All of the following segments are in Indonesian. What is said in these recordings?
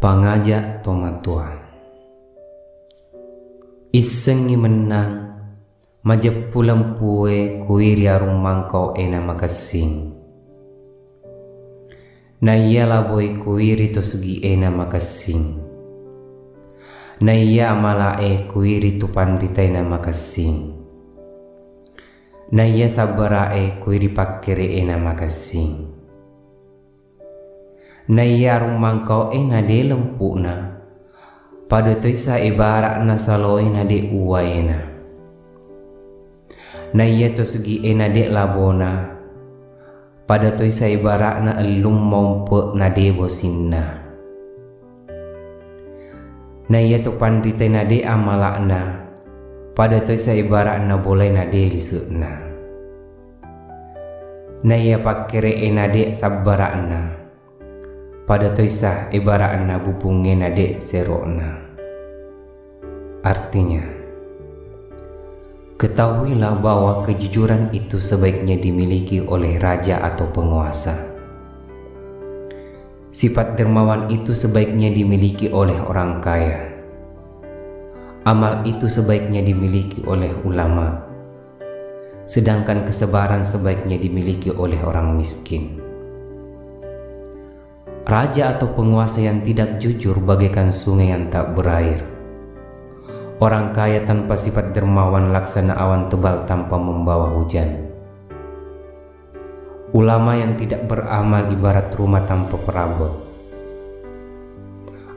Pangajak tomatua isengi menang majepulang pue kuiri arung mangkau ena makasing na iya laboi kuiri to segi ena makasing na iya amalae kuiri tu pandita ena makasing na iya sabarae kuiri pakere ena makasing na iya arung mangkau ena de lempuna pada toisa ibarat na saloi na de uwaena na iya to segi ena de labona pada toisa ibarat na elum mompe na de bosinna na iya to pandita na de amalakna pada toisa ibarat na boleh na de lisekna na iya pakere ena de sabarakna pada toisa ibaratna bupungena de serokna. Artinya, ketahuilah bahwa kejujuran itu sebaiknya dimiliki oleh raja atau penguasa. Sifat dermawan itu sebaiknya dimiliki oleh orang kaya. Amal itu sebaiknya dimiliki oleh ulama. Sedangkan kesabaran sebaiknya dimiliki oleh orang miskin. Raja atau penguasa yang tidak jujur bagaikan sungai yang tak berair. Orang kaya tanpa sifat dermawan laksana awan tebal tanpa membawa hujan. Ulama yang tidak beramal ibarat rumah tanpa perabot.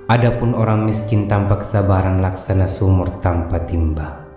Adapun orang miskin tanpa kesabaran laksana sumur tanpa timba.